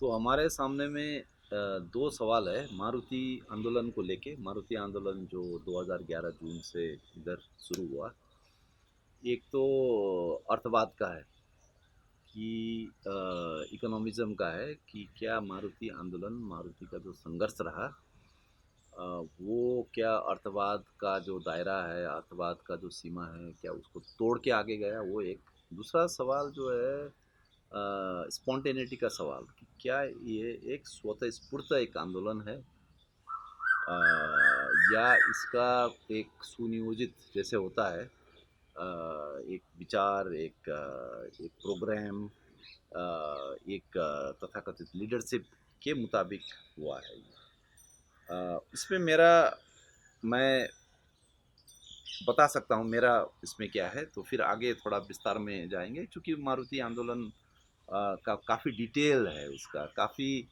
तो हमारे सामने में दो सवाल है मारुति आंदोलन को लेके। मारुति आंदोलन जो 2011 जून से इधर शुरू हुआ। एक तो अर्थवाद का है कि इकोनॉमिज्म का है कि क्या मारुति आंदोलन, मारुति का जो संघर्ष रहा, वो क्या अर्थवाद का जो दायरा है, अर्थवाद का जो सीमा है, क्या उसको तोड़ के आगे गया, वो एक। दूसरा सवाल जो है स्पॉन्टेनिटी का सवाल कि क्या ये एक स्वतः स्फूर्त एक आंदोलन है, अ, या इसका एक सुनियोजित जैसे होता है, एक विचार, एक प्रोग्राम, एक तथाकथित लीडरशिप के मुताबिक हुआ है। इसमें मेरा मैं बता सकता हूँ मेरा इसमें क्या है, तो फिर आगे थोड़ा विस्तार में जाएंगे क्योंकि मारुति आंदोलन का काफ़ी डिटेल है, उसका काफ़ी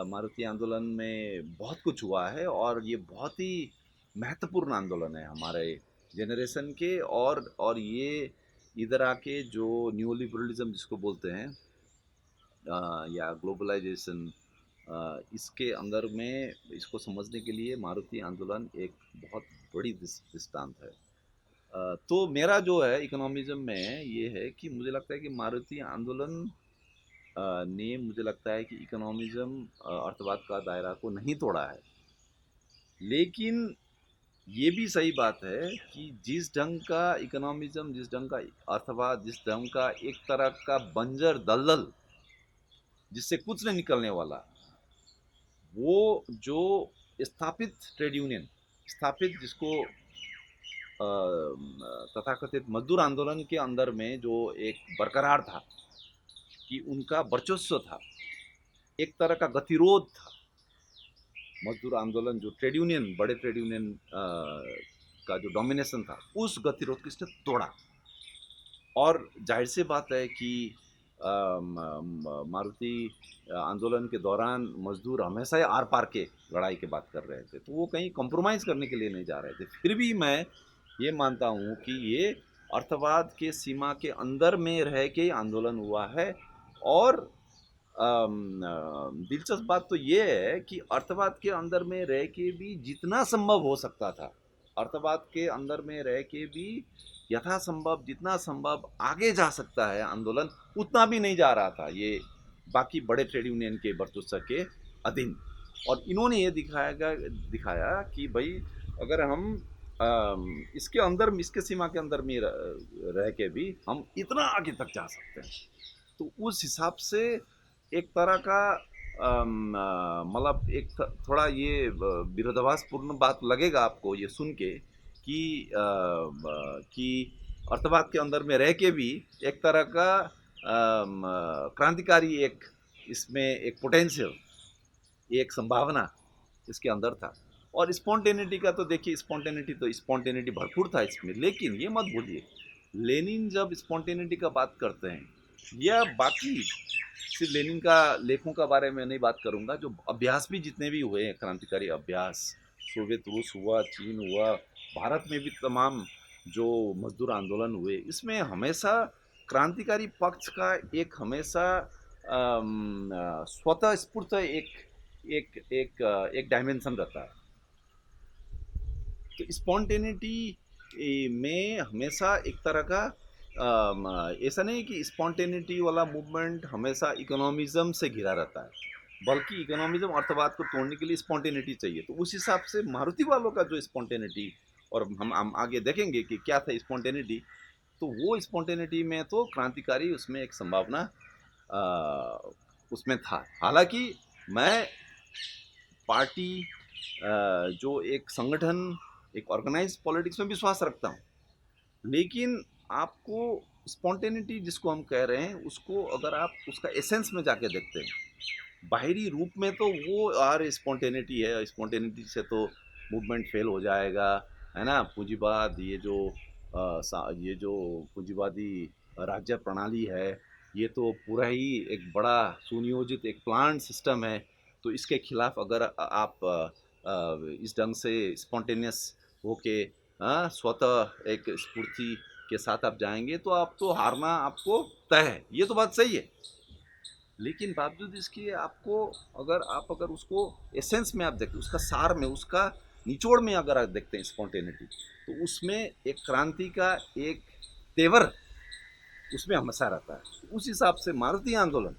मारुति आंदोलन में बहुत कुछ हुआ है और ये बहुत ही महत्वपूर्ण आंदोलन है हमारे जनरेशन के। और ये इधर आके जो न्यू लिबरलिज्म जिसको बोलते हैं, या ग्लोबलाइजेशन, इसके अंदर में इसको समझने के लिए मारुति आंदोलन एक बहुत बड़ी दृष्टांत है। तो मेरा जो है इकोनॉमिज्म में ये है कि मुझे लगता है कि मारुति आंदोलन ने, मुझे लगता है कि इकोनॉमिज्म, अर्थवाद का दायरा को नहीं तोड़ा है। लेकिन ये भी सही बात है कि जिस ढंग का इकोनॉमिज्म, जिस ढंग का अर्थवाद, जिस ढंग का एक तरह का बंजर दलदल जिससे कुछ नहीं निकलने वाला, वो जो स्थापित ट्रेड यूनियन, स्थापित जिसको तथाकथित मजदूर आंदोलन के अंदर में जो एक बरकरार था कि उनका वर्चस्व था, एक तरह का गतिरोध था। मजदूर आंदोलन जो ट्रेड यूनियन, बड़े ट्रेड यूनियन का जो डोमिनेशन था, उस गतिरोध को इसने तोड़ा। और जाहिर सी बात है कि मारुति आंदोलन के दौरान मजदूर हमेशा ही आर पार के लड़ाई की बात कर रहे थे, तो वो कहीं कॉम्प्रोमाइज़ करने के लिए नहीं जा रहे थे। फिर भी मैं ये मानता हूँ कि ये अर्थवाद के सीमा के अंदर में रह के आंदोलन हुआ है। और दिलचस्प बात तो ये है कि अर्थवाद के अंदर में रह के भी जितना संभव हो सकता था, अर्थवाद के अंदर में रह के भी यथासंभव जितना संभव आगे जा सकता है आंदोलन, उतना भी नहीं जा रहा था ये बाकी बड़े ट्रेड यूनियन के वर्चस्व के अधीन। और इन्होंने ये दिखाया कि भाई अगर हम इसके अंदर, इसके सीमा के अंदर में रह के भी हम इतना आगे तक जा सकते हैं। तो उस हिसाब से एक तरह का मतलब एक थोड़ा ये विरोधाभासपूर्ण बात लगेगा आपको ये सुन के कि कि अर्थवाद के अंदर में रह के भी एक तरह का क्रांतिकारी एक, इसमें एक पोटेंशियल, एक संभावना इसके अंदर था। और स्पॉन्टेनिटी का तो देखिए, स्पॉन्टेनिटी भरपूर था इसमें। लेकिन ये मत भूलिए, लेनिन जब स्पॉन्टेनिटी का बात करते हैं, या बाकी सिर्फ लेनिन का लेखों का बारे में नहीं बात करूंगा, जो अभ्यास भी जितने भी हुए हैं, क्रांतिकारी अभ्यास, सोवियत रूस हुआ, चीन हुआ, भारत में भी तमाम जो मजदूर आंदोलन हुए, इसमें हमेशा क्रांतिकारी पक्ष का एक हमेशा स्वतः स्फूर्त एक एक एक एक डायमेंशन रहता है। तो स्पॉन्टेनिटी में हमेशा एक तरह का ऐसा नहीं कि स्पॉन्टेनिटी वाला मूवमेंट हमेशा इकोनॉमिज्म से घिरा रहता है, बल्कि इकोनॉमिज्म अर्थवाद को तोड़ने के लिए स्पॉन्टेनिटी चाहिए। तो उस हिसाब से मारुति वालों का जो स्पॉन्टेनिटी, और हम आगे देखेंगे कि क्या था स्पॉन्टेनिटी, तो वो स्पॉन्टेनिटी में तो क्रांतिकारी उसमें एक संभावना उसमें था। हालांकि मैं पार्टी, जो एक संगठन, एक ऑर्गेनाइज पॉलिटिक्स में विश्वास रखता हूँ। लेकिन आपको स्पॉन्टेनिटी जिसको हम कह रहे हैं, उसको अगर आप उसका एसेंस में जाके देखते हैं, बाहरी रूप में तो वो यार स्पॉन्टेनिटी है, स्पॉन्टेनिटी से तो मूवमेंट फेल हो जाएगा, है ना, पूंजीवाद, ये जो पूंजीवादी राज्य प्रणाली है, ये तो पूरा ही एक बड़ा सुनियोजित एक प्लान सिस्टम है। तो इसके खिलाफ अगर आप इस ढंग से स्पॉन्टेनियस होके, स्वतः एक स्फूर्ति के साथ आप जाएंगे, तो आप तो हारना आपको तय है। ये तो बात सही है। लेकिन बावजूद इसके आपको, अगर उसको एसेंस में आप देखते, उसका सार में, उसका निचोड़ में अगर आप देखते हैं स्पॉन्टेनिटी, तो उसमें एक क्रांति का एक तेवर उसमें हमेशा रहता है। उस हिसाब से मारुति आंदोलन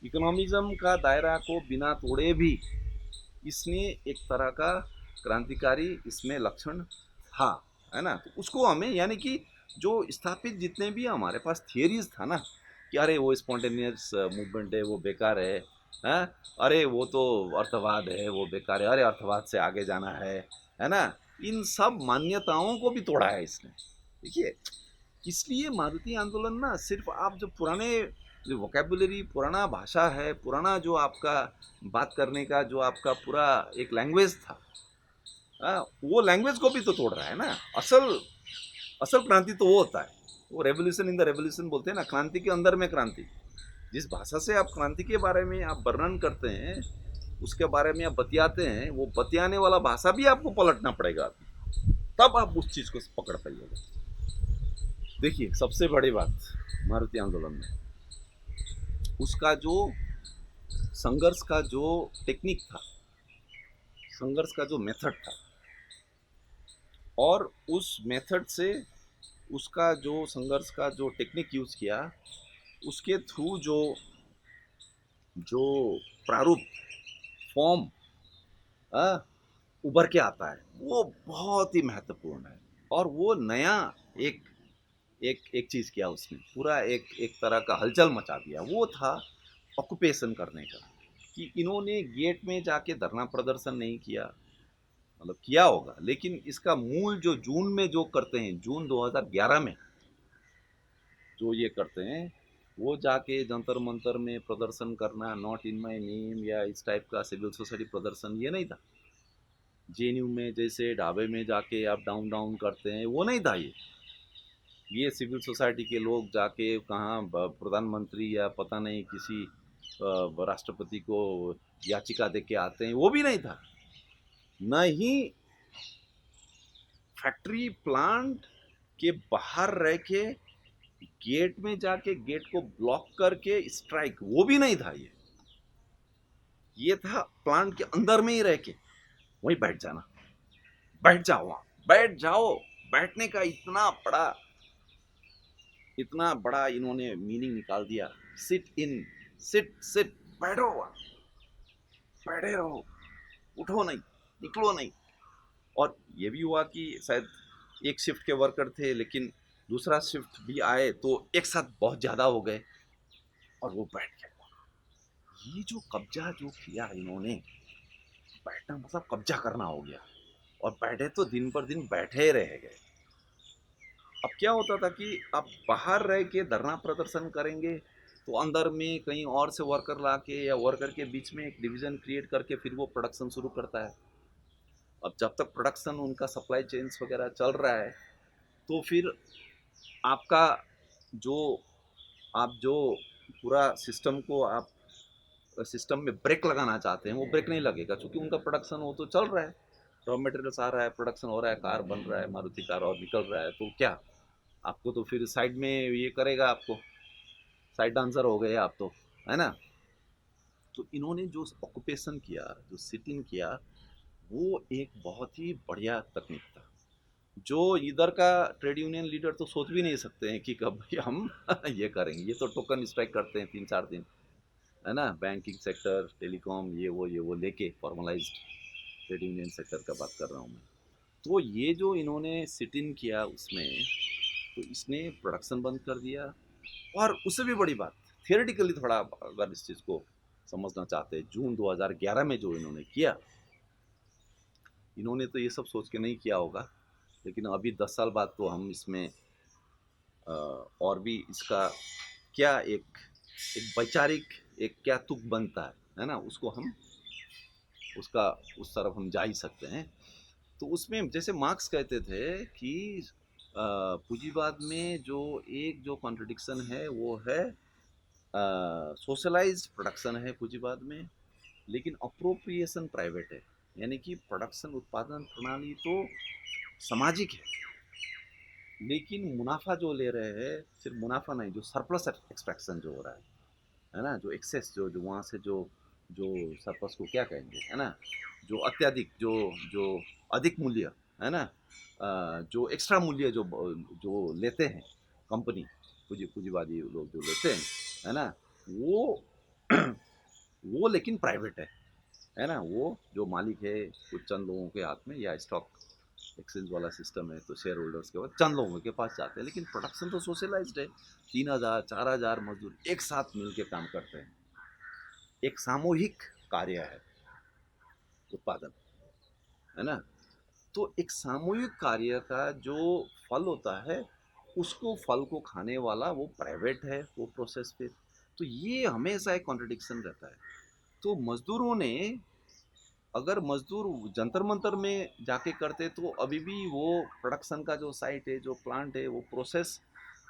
इकोनॉमिज्म का दायरा को बिना तोड़े भी इसने एक तरह का क्रांतिकारी इसमें लक्षण था, है ना। तो उसको हमें, यानी कि जो स्थापित जितने भी हमारे पास थियरीज था ना, कि अरे वो स्पॉन्टेनियस मूवमेंट है वो बेकार है, अरे वो तो अर्थवाद है वो बेकार है, अरे अर्थवाद से आगे जाना है ना, इन सब मान्यताओं को भी तोड़ा है इसने। देखिए, इसलिए मारुति आंदोलन ना, सिर्फ आप जो पुराने जो वोकेबुलरी, पुराना भाषा है, पुराना जो आपका बात करने का जो आपका पूरा एक लैंग्वेज था, वो लैंग्वेज को भी तो तोड़ रहा है ना। असल असल क्रांति तो वो होता है, वो रेवोल्यूशन इन द रेवोल्यूशन बोलते हैं ना, क्रांति के अंदर में क्रांति। जिस भाषा से आप क्रांति के बारे में आप वर्णन करते हैं, उसके बारे में आप बतियाते हैं, वो बतियाने वाला भाषा भी आपको पलटना पड़ेगा, तब आप उस चीज को पकड़ पाइएगा। देखिए, सबसे बड़ी बात मारुति आंदोलन में उसका जो संघर्ष का जो टेक्निक था, संघर्ष का जो मेथड था, और उस मेथड से उसका जो संघर्ष का जो टेक्निक यूज किया, उसके थ्रू जो जो प्रारूप, फॉर्म उभर के आता है, वो बहुत ही महत्वपूर्ण है। और वो नया एक एक एक चीज किया उसने, पूरा एक एक तरह का हलचल मचा दिया। वो था ऑक्यूपेशन करने का, कि इन्होंने गेट में जाके धरना प्रदर्शन नहीं किया, मतलब किया होगा, लेकिन इसका मूल जो जून में जो करते हैं, जून 2011 में जो ये करते हैं, वो जाके जंतर मंतर में प्रदर्शन करना, नॉट इन माय नेम या इस टाइप का सिविल सोसाइटी प्रदर्शन, ये नहीं था। जेएनयू में जैसे ढाबे में जाके आप डाउन डाउन करते हैं, वो नहीं था। ये सिविल सोसाइटी के लोग जाके कहाँ प्रधानमंत्री या पता नहीं किसी राष्ट्रपति को याचिका दे के आते हैं, वो भी नहीं था। न ही फैक्ट्री प्लांट के बाहर रह के गेट में जाके गेट को ब्लॉक करके स्ट्राइक, वो भी नहीं था। ये था प्लांट के अंदर में ही रह के वहीं बैठ जाना, बैठ जाओ वहां, बैठ जाओ। बैठने का इतना बड़ा इन्होंने मीनिंग निकाल दिया। सिट इन, सिट सिट, बैठो वहां, बैठे रहो, उठो नहीं, निकलो नहीं। और ये भी हुआ कि शायद एक शिफ्ट के वर्कर थे, लेकिन दूसरा शिफ्ट भी आए तो एक साथ बहुत ज्यादा हो गए और वो बैठ गए। ये जो कब्जा जो किया इन्होंने, बैठना मतलब कब्जा करना हो गया, और बैठे तो दिन पर दिन बैठे रह गए। अब क्या होता था कि आप बाहर रह के धरना प्रदर्शन करेंगे, तो अंदर में कहीं और से वर्कर ला के या वर्कर के बीच में एक डिवीजन क्रिएट करके फिर वो प्रोडक्शन शुरू करता है। अब जब तक प्रोडक्शन, उनका सप्लाई चेन्स वगैरह चल रहा है, तो फिर आपका जो आप जो पूरा सिस्टम को आप सिस्टम में ब्रेक लगाना चाहते हैं, वो ब्रेक नहीं लगेगा, क्योंकि उनका प्रोडक्शन वो तो चल रहा है, रॉ मटेरियल्स आ रहा है, प्रोडक्शन हो रहा है, कार बन रहा है, मारुति कार और निकल रहा है। तो क्या आपको तो फिर साइड में ये करेगा, आपको साइड डांसर हो गए आप तो, है ना। तो इन्होंने जो ऑक्यूपेशन किया, जो सिट इन किया, वो एक बहुत ही बढ़िया तकनीक था, जो इधर का ट्रेड यूनियन लीडर तो सोच भी नहीं सकते हैं कि कब हम ये करेंगे। ये तो टोकन स्ट्राइक करते हैं 3-4 दिन, है ना, बैंकिंग सेक्टर, टेलीकॉम, ये वो लेके फॉर्मलाइज्ड ट्रेड यूनियन सेक्टर का बात कर रहा हूँ मैं। तो ये जो इन्होंने सिट इन किया उसमें, तो इसने प्रोडक्शन बंद कर दिया। और उससे भी बड़ी बात, थियोरेटिकली थोड़ा अगर इस चीज़ को समझना चाहते हैं, जून 2011 में जो इन्होंने किया, इन्होंने तो ये सब सोच के नहीं किया होगा, लेकिन अभी 10 साल बाद तो हम इसमें और भी इसका क्या एक एक वैचारिक एक क्या तुक बनता है ना, उसको हम उसका उस तरफ हम जा ही सकते हैं। तो उसमें जैसे मार्क्स कहते थे कि पूंजीवाद में जो एक जो कॉन्ट्रडिक्शन है वो है सोशलाइज्ड प्रोडक्शन है पूंजीवाद में, लेकिन अप्रोप्रिएशन प्राइवेट है। यानी कि प्रोडक्शन, उत्पादन प्रणाली तो सामाजिक है, लेकिन मुनाफा जो ले रहे हैं, सिर्फ मुनाफा नहीं, जो सरप्लस एक्सट्रैक्शन जो हो रहा है, है ना, जो एक्सेस, जो जो वहाँ से जो जो सरप्लस को क्या कहेंगे, है ना, जो अत्यधिक, जो जो अधिक मूल्य, है ना, जो एक्स्ट्रा मूल्य जो लेते हैं कंपनी, पूंजीवादी लोग जो लेते हैं, है ना, वो वो लेकिन प्राइवेट है ना, वो जो मालिक है कुछ चंद लोगों के हाथ में, या स्टॉक एक्सचेंज वाला सिस्टम है तो शेयर होल्डर्स के पास, चंद लोगों के पास जाते हैं, लेकिन प्रोडक्शन तो सोशलाइज्ड है। 3,000 4,000 मजदूर एक साथ मिलकर काम करते हैं, एक सामूहिक कार्य है उत्पादन, है ना। तो एक सामूहिक कार्य का जो फल होता है, उसको फल को खाने वाला वो प्राइवेट है, वो प्रोसेस पे। तो ये हमेशा एक कॉन्ट्रडिक्शन रहता है। तो मजदूरों ने, अगर मजदूर जंतर मंतर में जाके करते तो अभी भी वो प्रोडक्शन का जो साइट है, जो प्लांट है, वो प्रोसेस,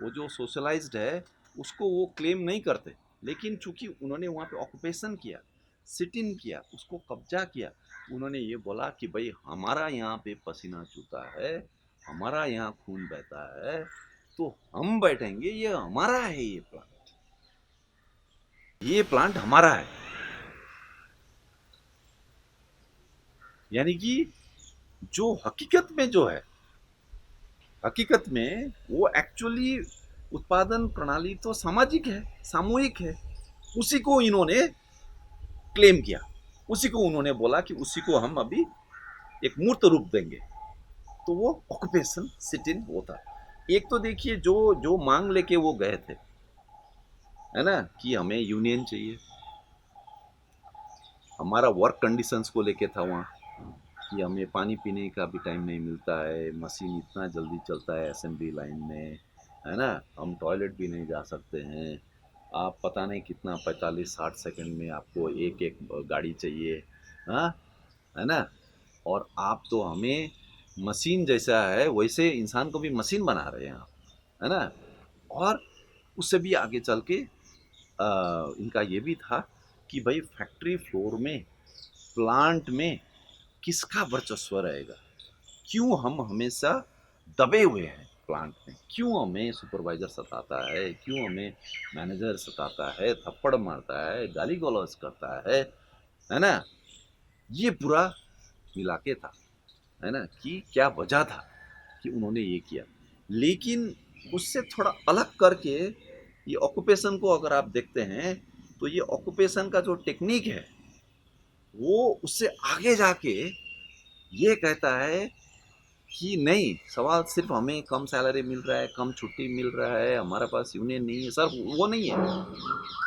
वो जो सोशलाइज्ड है, उसको वो क्लेम नहीं करते। लेकिन चूंकि उन्होंने वहाँ पे ऑक्यूपेशन किया, सिट इन किया, उसको कब्जा किया, उन्होंने ये बोला कि भाई हमारा यहाँ पे पसीना चूता है, हमारा यहाँ खून बहता है, तो हम बैठेंगे, ये हमारा है, ये प्लांट हमारा है। यानी कि जो हकीकत में जो है, हकीकत में वो एक्चुअली उत्पादन प्रणाली तो सामाजिक है, सामूहिक है। उसी को इन्होंने क्लेम किया, उसी को उन्होंने बोला कि उसी को हम अभी एक मूर्त रूप देंगे। तो वो ऑक्यूपेशन सिट इन होता। एक तो देखिए जो जो मांग लेके वो गए थे, है ना, कि हमें यूनियन चाहिए, हमारा वर्क कंडीशंस को लेके था वहाँ, कि हमें पानी पीने का भी टाइम नहीं मिलता है, मशीन इतना जल्दी चलता है असेंबली लाइन में, है ना, हम टॉयलेट भी नहीं जा सकते हैं, आप पता नहीं कितना 45-60 सेकंड में आपको एक एक गाड़ी चाहिए, हाँ, है ना, और आप तो हमें मशीन जैसा है वैसे इंसान को भी मशीन बना रहे हैं आप, है ना। और उससे भी आगे चल के इनका ये भी था कि भाई फैक्ट्री फ्लोर में, प्लांट में किसका वर्चस्व रहेगा, क्यों हम हमेशा दबे हुए हैं प्लांट में, क्यों हमें सुपरवाइजर सताता है, क्यों हमें मैनेजर सताता है, थप्पड़ मारता है, गाली गलौज करता है ना। ये पूरा मिला के था, है ना, कि क्या वजह था कि उन्होंने ये किया। लेकिन उससे थोड़ा अलग करके ये ऑक्यूपेशन को अगर आप देखते हैं, तो ये ऑक्यूपेशन का जो टेक्निक है, वो उससे आगे जाके ये कहता है कि नहीं, सवाल सिर्फ हमें कम सैलरी मिल रहा है, कम छुट्टी मिल रहा है, हमारे पास यूनियन नहीं है, सर वो नहीं है।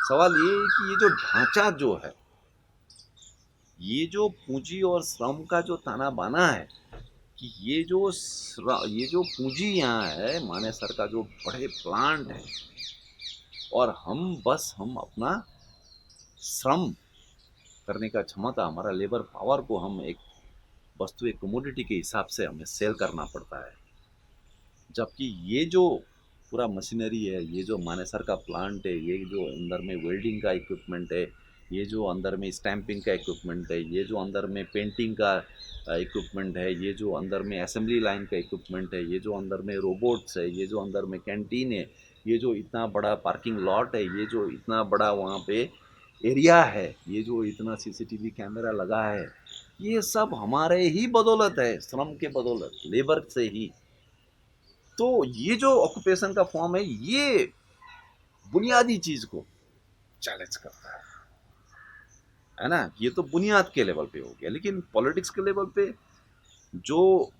सवाल ये है कि ये जो ढांचा जो है, ये जो पूंजी और श्रम का जो ताना बाना है, कि ये जो पूंजी यहाँ है, माने सर का जो बड़े प्लांट है, और हम अपना श्रम करने का क्षमता, हमारा लेबर पावर को हम एक वस्तु, एक कमोडिटी के हिसाब से हमें सेल करना पड़ता है। जबकि ये जो पूरा मशीनरी है, ये जो मानेसर का प्लांट है, ये जो अंदर में वेल्डिंग का इक्विपमेंट है, ये जो अंदर में स्टैंपिंग का इक्विपमेंट है, ये जो अंदर में पेंटिंग का इक्विपमेंट है, ये जो अंदर में असेंबली लाइन का इक्विपमेंट है, ये जो अंदर में रोबोट्स है, ये जो अंदर में कैंटीन है, ये जो इतना बड़ा पार्किंग लॉट है, ये जो इतना बड़ा वहाँ पे एरिया है, ये जो इतना सीसीटीवी कैमरा लगा है, ये सब हमारे ही बदौलत है, श्रम के बदौलत, लेबर से ही। तो ये जो ऑक्यूपेशन का फॉर्म है, ये बुनियादी चीज को चैलेंज करता है ना। ये तो बुनियाद के लेवल पे हो गया, लेकिन पॉलिटिक्स के लेवल पे जो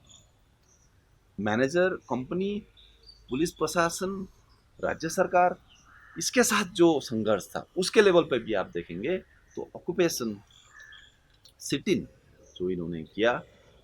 मैनेजर, कंपनी, पुलिस प्रशासन, राज्य सरकार, इसके साथ जो संघर्ष था, उसके लेवल पे भी आप देखेंगे तो ऑक्यूपेशन सिट इन जो इन्होंने किया,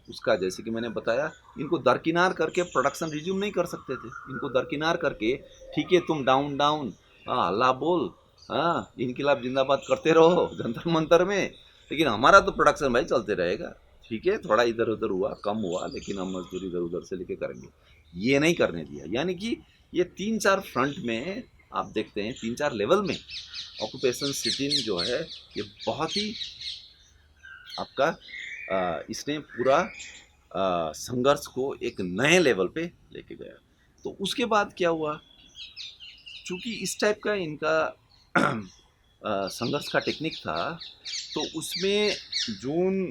उसका जैसे कि मैंने बताया, इनको दरकिनार करके प्रोडक्शन रिज्यूम नहीं कर सकते थे। इनको दरकिनार करके, ठीक है तुम डाउन डाउन, हाँ हल्ला बोल, हाँ इनकलाब जिंदाबाद करते रहो जंतर मंतर में, लेकिन हमारा तो प्रोडक्शन भाई चलते रहेगा। ठीक है, थोड़ा इधर उधर हुआ, कम हुआ, लेकिन हम मजदूरी इधर उधर से लेके करेंगे, ये नहीं करने दिया। यानी कि ये 3-4 फ्रंट में आप देखते हैं, 3-4 लेवल में ऑक्यूपेशन सिटिंग जो है, ये बहुत ही आपका इसने पूरा संघर्ष को एक नए लेवल पे लेके गया। तो उसके बाद क्या हुआ, चूंकि इस टाइप का इनका संघर्ष का टेक्निक था। तो उसमें जून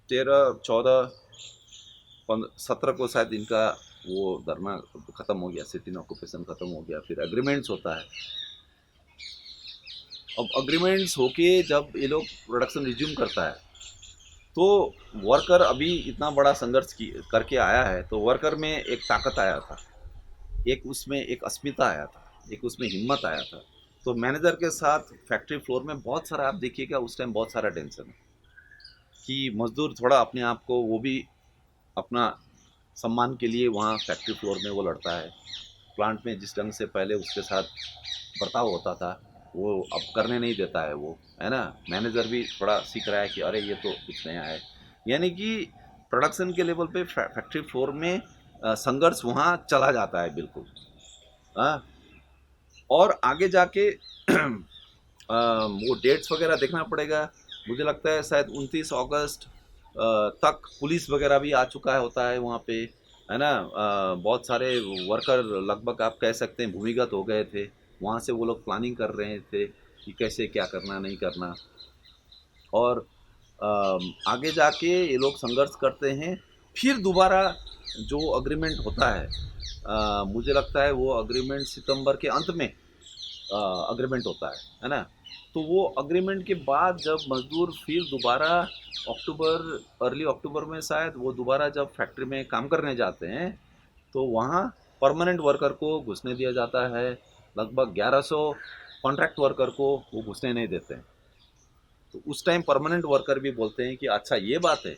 13, 14, 17 को शायद इनका वो धरना ख़त्म हो गया, सिटिंग ऑक्यूपेशन ख़त्म हो गया, फिर एग्रीमेंट्स होता है। अब एग्रीमेंट्स होके जब ये लोग प्रोडक्शन रिज्यूम करता है, तो वर्कर अभी इतना बड़ा संघर्ष करके आया है, तो वर्कर में एक ताकत आया था, एक उसमें एक अस्मिता आया था, एक उसमें हिम्मत आया था। तो मैनेजर के साथ फैक्ट्री फ्लोर में बहुत सारा, आप देखिएगा उस टाइम बहुत सारा टेंशन है कि मजदूर थोड़ा अपने आप को, वो भी अपना सम्मान के लिए वहाँ फैक्ट्री फ्लोर में वो लड़ता है। प्लांट में जिस ढंग से पहले उसके साथ बर्ताव होता था, वो अब करने नहीं देता है वो, है ना। मैनेजर भी थोड़ा सीख रहा है कि अरे ये तो कुछ नया है। यानी कि प्रोडक्शन के लेवल पे फैक्ट्री फ्लोर में संघर्ष वहाँ चला जाता है बिल्कुल। हाँ। और आगे जाके वो डेट्स वगैरह देखना पड़ेगा। मुझे लगता है शायद 29 अगस्त तक पुलिस वगैरह भी आ चुका है होता है वहाँ पे, है ना। बहुत सारे वर्कर लगभग आप कह सकते हैं भूमिगत हो गए थे। वहाँ से वो लोग प्लानिंग कर रहे थे कि कैसे क्या करना नहीं करना। और आगे जाके ये लोग संघर्ष करते हैं। फिर दोबारा जो अग्रीमेंट होता है, मुझे लगता है वो अग्रीमेंट सितंबर के अंत में अग्रीमेंट होता है ना। तो वो अग्रीमेंट के बाद जब मजदूर फिर दोबारा अर्ली अक्टूबर में शायद वो दोबारा जब फैक्ट्री में काम करने जाते हैं, तो वहाँ परमानेंट वर्कर को घुसने दिया जाता है। लगभग 1100 कॉन्ट्रैक्ट वर्कर को वो घुसने नहीं देते हैं। तो उस टाइम परमानेंट वर्कर भी बोलते हैं कि अच्छा ये बात है,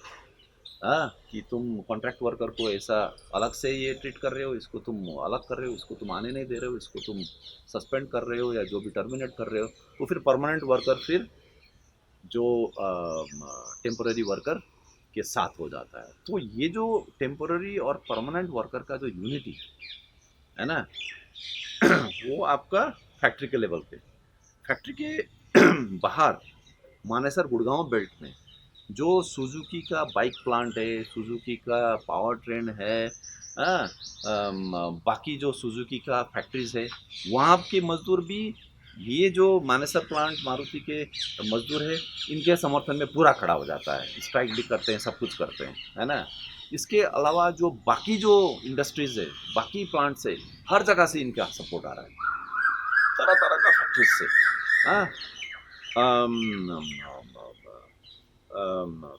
हाँ, कि तुम कॉन्ट्रैक्ट वर्कर को ऐसा अलग से ये ट्रीट कर रहे हो, इसको तुम अलग कर रहे हो, इसको तुम आने नहीं दे रहे हो, इसको तुम सस्पेंड कर रहे हो या जो भी टर्मिनेट कर रहे हो। तो फिर परमानेंट वर्कर फिर जो टेम्पररी वर्कर के साथ हो जाता है। तो ये जो टेम्पररी और परमानेंट वर्कर का जो यूनिटी है ना, वो आपका फैक्ट्री के लेवल पे, फैक्ट्री के बाहर मानेसर गुड़गांव बेल्ट में जो सुजुकी का बाइक प्लांट है, सुजुकी का पावर ट्रेन है, हाँ, बाकी जो सुजुकी का फैक्ट्रीज है, वहाँ के मजदूर भी ये जो मानेसर प्लांट मारुति के मजदूर है, इनके समर्थन में पूरा खड़ा हो जाता है, स्ट्राइक भी करते हैं, सब कुछ करते हैं, है ना। इसके अलावा जो बाकी जो इंडस्ट्रीज है, बाकी प्लांट्स है, हर जगह से इनका सपोर्ट आ रहा है, तरह तरह का फैक्ट्रीज से। हाँ।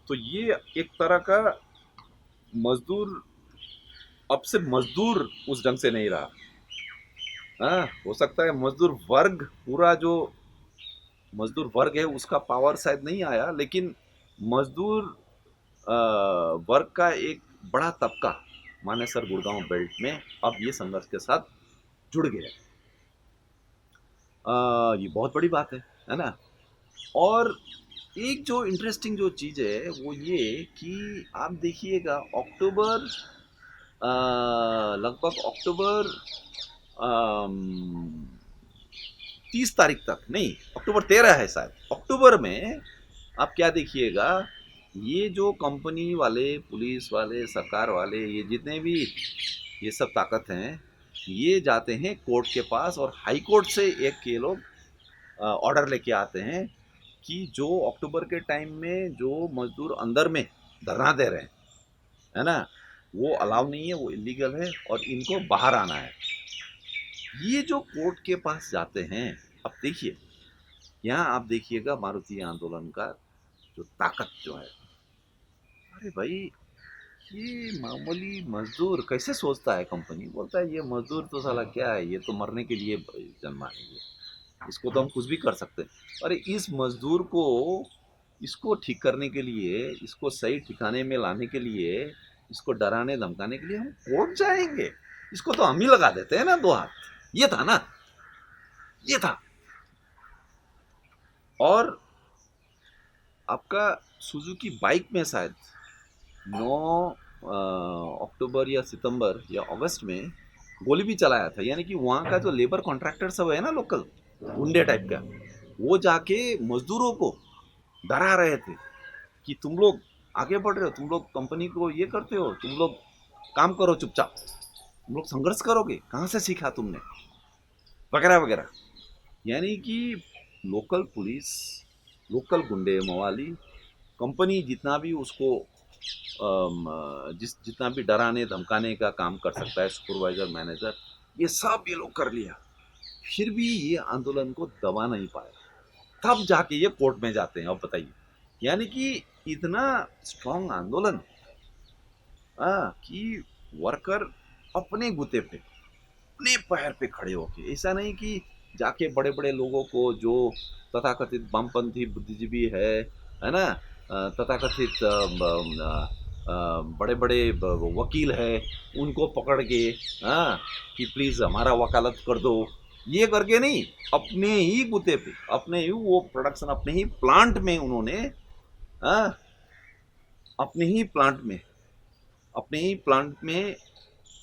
तो ये एक तरह का मजदूर, अब से मजदूर उस ढंग से नहीं रहा। हाँ, हो सकता है मजदूर वर्ग, पूरा जो मजदूर वर्ग है उसका पावर शायद नहीं आया, लेकिन मजदूर वर्ग का एक बड़ा तबका मानेसर गुड़गांव बेल्ट में अब ये संघर्ष के साथ जुड़ गया। ये बहुत बड़ी बात है ना। और एक जो इंटरेस्टिंग जो चीज़ है वो ये कि आप देखिएगा अक्टूबर, लगभग अक्टूबर 30 तारीख तक नहीं, अक्टूबर 13 है शायद, अक्टूबर में आप क्या देखिएगा, ये जो कंपनी वाले, पुलिस वाले, सरकार वाले, ये जितने भी ये सब ताकत हैं, ये जाते हैं कोर्ट के पास और हाई कोर्ट से एक ये लोग ऑर्डर लेके आते हैं कि जो अक्टूबर के टाइम में जो मजदूर अंदर में धरना दे रहे हैं, है ना, वो अलाउ नहीं है, वो इलीगल है और इनको बाहर आना है। ये जो कोर्ट के पास जाते हैं, अब देखिए यहाँ आप देखिएगा मारुति आंदोलन का जो ताकत जो है, अरे भाई ये मामूली मजदूर कैसे सोचता है, कंपनी बोलता है ये मजदूर तो साला क्या है, ये तो मरने के लिए जन्मा है, इसको तो हम कुछ भी कर सकते हैं। अरे इस मजदूर को, इसको ठीक करने के लिए, इसको सही ठिकाने में लाने के लिए, इसको डराने धमकाने के लिए हम कोर्ट जाएंगे, इसको तो हम ही लगा देते हैं ना 2 हाथ। ये था ना, ये था। और आपका सुजुकी बाइक में शायद 9 अक्टूबर या सितंबर या अगस्त में गोली भी चलाया था। यानी कि वहाँ का जो लेबर कॉन्ट्रैक्टर सब है ना, लोकल गुंडे टाइप का, वो जाके मजदूरों को डरा रहे थे कि तुम लोग आगे बढ़ रहे हो, तुम लोग कंपनी को ये करते हो, तुम लोग काम करो चुपचाप, तुम लोग संघर्ष करोगे, कहाँ से सीखा तुमने, वगैरह वगैरह। यानी कि लोकल पुलिस, लोकल गुंडे मवाली, कंपनी जितना भी उसको जितना भी डराने धमकाने का काम कर सकता है, सुपरवाइजर मैनेजर, ये सब ये लोग कर लिया, फिर भी ये आंदोलन को दबा नहीं पाया। तब जाके ये कोर्ट में जाते हैं। अब बताइए, यानी कि इतना स्ट्रांग आंदोलन, कि वर्कर अपने गुते पे अपने पैर पे खड़े होके, ऐसा नहीं कि जाके बड़े बड़े लोगों को जो तथाकथित वामपंथी बुद्धिजीवी है ना, तथाकथित बड़े बड़े वकील है, उनको पकड़ के, कि प्लीज हमारा वकालत कर दो, ये करके नहीं, अपने ही गुते पे, अपने ही वो प्रोडक्शन, अपने ही प्लांट में उन्होंने, हाँ, अपने ही प्लांट में, अपने ही प्लांट में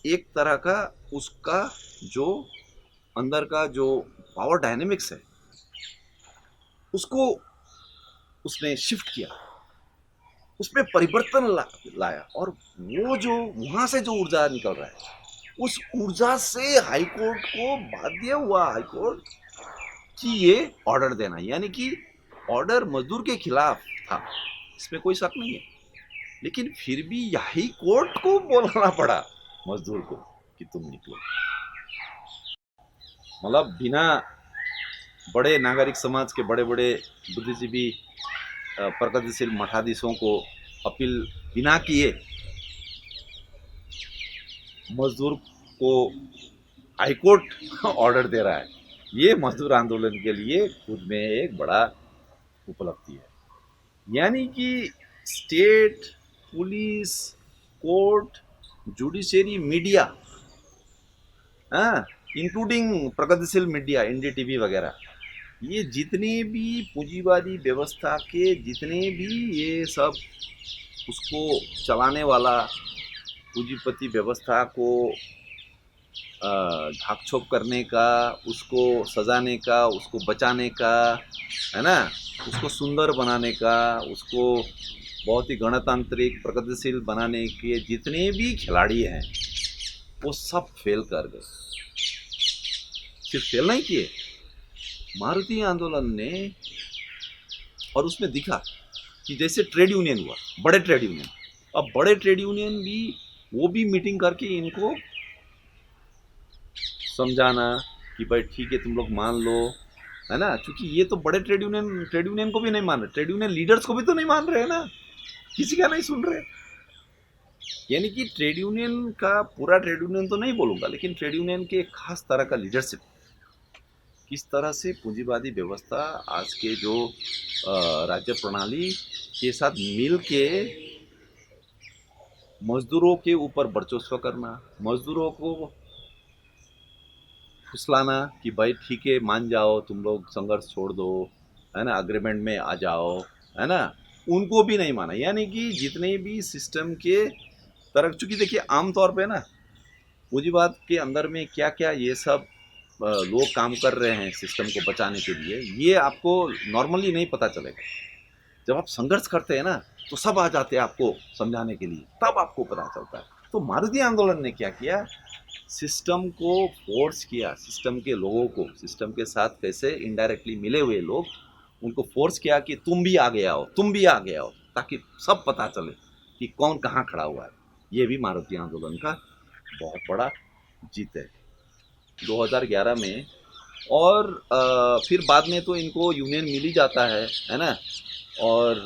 एक तरह का उसका जो अंदर का जो पावर डायनेमिक्स है उसको उसने शिफ्ट किया, उसमें परिवर्तन लाया, और वो जो वहां से जो ऊर्जा निकल रहा है, उस ऊर्जा से हाईकोर्ट को बाध्य हुआ, हाईकोर्ट कि ये ऑर्डर देना, यानी कि ऑर्डर मजदूर के खिलाफ था, इसमें कोई शक नहीं है, लेकिन फिर भी यही कोर्ट को बोलना पड़ा मजदूर को कि तुम निकलो। मतलब बिना बड़े नागरिक समाज के बड़े बड़े बुद्धिजीवी प्रगतिशील मठाधीशों को अपील बिना किए मजदूर को हाईकोर्ट ऑर्डर दे रहा है, ये मजदूर आंदोलन के लिए खुद में एक बड़ा उपलब्धि है। यानी कि state, police, court, judiciary, media, including प्रगतिशील मीडिया, एनडीटीवी वगैरह, ये जितने भी पूंजीवादी व्यवस्था के जितने भी ये सब उसको चलाने वाला, पूंजीपति व्यवस्था को ढाक छोप करने का, उसको सजाने का, उसको बचाने का, है ना, उसको सुंदर बनाने का, उसको बहुत ही गणतांत्रिक प्रगतिशील बनाने के जितने भी खिलाड़ी हैं वो सब फेल कर गए। सिर्फ फेल नहीं किए, मारुति आंदोलन ने, और उसमें दिखा कि जैसे ट्रेड यूनियन हुआ, बड़े ट्रेड यूनियन, अब बड़े ट्रेड यूनियन भी वो भी मीटिंग करके इनको समझाना कि भाई ठीक है तुम लोग मान लो, है ना, क्योंकि ये तो बड़े ट्रेड यूनियन को भी नहीं मान रहे, ट्रेड यूनियन लीडर्स को भी तो नहीं मान रहे ना, किसी का नहीं सुन रहे। यानी कि ट्रेड यूनियन का, पूरा ट्रेड यूनियन तो नहीं बोलूँगा, लेकिन ट्रेड यूनियन के खास तरह का लीडरशिप, किस तरह से पूंजीवादी व्यवस्था आज के जो राज्य प्रणाली के साथ मिल के मजदूरों के ऊपर वर्चस्व करना, मजदूरों को फुसलाना कि भाई ठीक है मान जाओ, तुम लोग संघर्ष छोड़ दो, है ना, अग्रीमेंट में आ जाओ, है ना, उनको भी नहीं माना। यानी कि जितने भी सिस्टम के तरफ, चूंकि देखिए आमतौर पे ना पूंजीवाद के अंदर में क्या क्या ये सब लोग काम कर रहे हैं सिस्टम को बचाने के लिए, ये आपको नॉर्मली नहीं पता चलेगा। जब आप संघर्ष करते हैं ना तो सब आ जाते हैं आपको समझाने के लिए, तब आपको पता चलता है। तो मारुति आंदोलन ने क्या किया, सिस्टम को फोर्स किया, सिस्टम के लोगों को, सिस्टम के साथ कैसे इनडायरेक्टली मिले हुए लोग, उनको फोर्स किया कि तुम भी आगे आओ, तुम भी आगे आओ, ताकि सब पता चले कि कौन कहाँ खड़ा हुआ है। ये भी मारुति आंदोलन का बहुत बड़ा जीत है 2011 में। और फिर बाद में तो इनको यूनियन मिल ही जाता है ना, और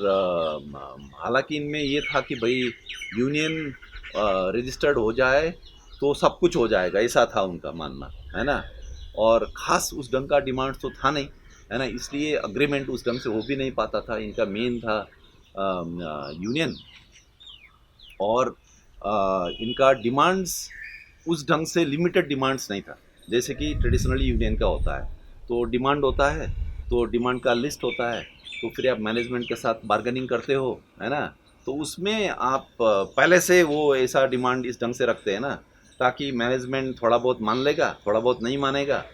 हालांकि इनमें ये था कि भाई यूनियन रजिस्टर्ड हो जाए तो सब कुछ हो जाएगा, ऐसा था उनका मानना, है ना, और ख़ास उस ढंग का डिमांड तो था नहीं, है ना, इसलिए अग्रीमेंट उस ढंग से हो भी नहीं पाता था। इनका मेन था यूनियन, और इनका डिमांड्स उस ढंग से लिमिटेड डिमांड्स नहीं था, जैसे कि ट्रेडिशनली यूनियन का होता है। तो डिमांड होता है, तो डिमांड का लिस्ट होता है, तो फिर आप मैनेजमेंट के साथ बार्गेनिंग करते हो, है ना, तो उसमें आप पहले से वो ऐसा डिमांड इस ढंग से रखते हैं ना, ताकि मैनेजमेंट थोड़ा बहुत मान लेगा, थोड़ा बहुत नहीं मानेगा,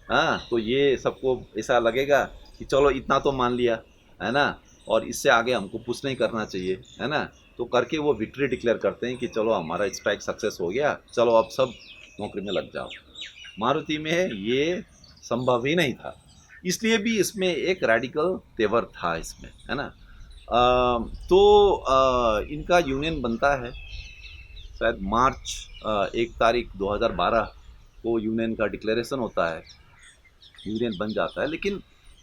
हाँ, तो ये सबको ऐसा लगेगा कि चलो इतना तो मान लिया, है ना, और इससे आगे हमको पुश नहीं करना चाहिए, है ना, तो करके वो विक्ट्री डिक्लेयर करते हैं कि चलो हमारा स्ट्राइक सक्सेस हो गया, चलो अब सब नौकरी में लग जाओ। मारुति में ये संभव ही नहीं था, इसलिए भी इसमें एक रेडिकल तेवर था इसमें, है ना। तो इनका यूनियन बनता है शायद मार्च 1 तारीख 2012 को यूनियन का डिक्लेरेशन होता है, यूनियन बन जाता है। लेकिन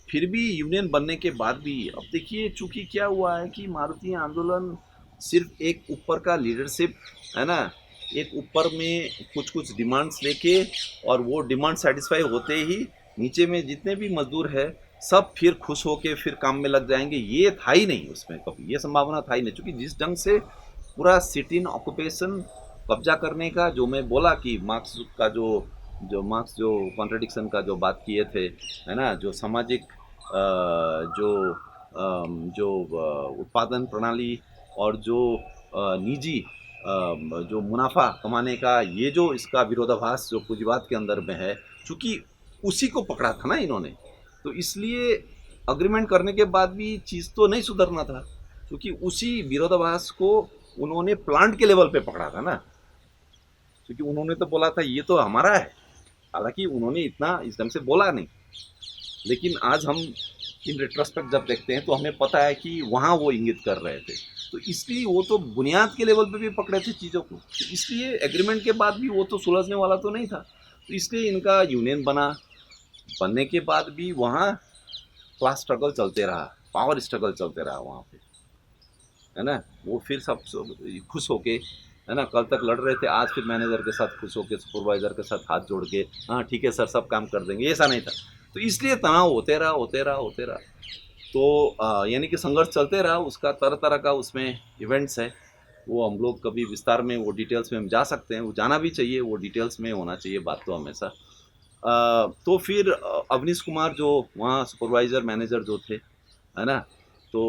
फिर भी यूनियन बनने के बाद भी अब देखिए, चूंकि क्या हुआ है कि मारुति आंदोलन सिर्फ एक ऊपर का लीडरशिप, है ना, एक ऊपर में कुछ कुछ डिमांड्स लेके और वो डिमांड सेटिस्फाई होते ही नीचे में जितने भी मजदूर है सब फिर खुश होके फिर काम में लग जाएंगे, ये था ही नहीं उसमें, कभी ये संभावना था ही नहीं। क्योंकि जिस ढंग से पूरा सिट इन ऑक्यूपेशन कब्जा करने का, जो मैं बोला कि मार्क्स का जो कॉन्ट्रडिक्शन का जो बात किए थे, है ना, जो सामाजिक जो जो उत्पादन प्रणाली और जो निजी जो मुनाफा कमाने का ये जो इसका विरोधाभास जो पूंजीवाद के अंदर में है, चूंकि उसी को पकड़ा था ना इन्होंने, तो इसलिए अग्रीमेंट करने के बाद भी चीज़ तो नहीं सुधरना था, क्योंकि उसी विरोधाभास को उन्होंने प्लांट के लेवल पे पकड़ा था ना। क्योंकि उन्होंने तो बोला था ये तो हमारा है, हालांकि उन्होंने इतना इस ढंग से बोला नहीं, लेकिन आज हम इन रेट्रोस्पेक्ट जब देखते हैं तो हमें पता है कि वहाँ वो इंगित कर रहे थे। तो इसलिए वो तो बुनियाद के लेवल पे भी पकड़े थे चीज़ों को, तो इसलिए एग्रीमेंट के बाद भी वो तो सुलझने वाला तो नहीं था। तो इसलिए इनका यूनियन बना, बनने के बाद भी वहाँ क्लास स्ट्रगल चलते रहा, पावर स्ट्रगल चलते रहा वहाँ पे, है ना। वो फिर सब खुश होके, है ना, कल तक लड़ रहे थे, आज फिर मैनेजर के साथ खुश होके, सुपरवाइजर के साथ हाथ जोड़ के, हाँ ठीक है सर सब काम कर देंगे, ऐसा नहीं था। तो इसलिए तनाव होते रहा होते रहा होते रहा। तो यानी कि संघर्ष चलते रहा, उसका तरह तरह का उसमें इवेंट्स है, वो हम लोग कभी विस्तार में वो डिटेल्स में हम जा सकते हैं, वो जाना भी चाहिए, वो डिटेल्स में होना चाहिए बात तो हमेशा। तो फिर अवनीश कुमार जो वहाँ सुपरवाइज़र मैनेजर जो थे, है ना, तो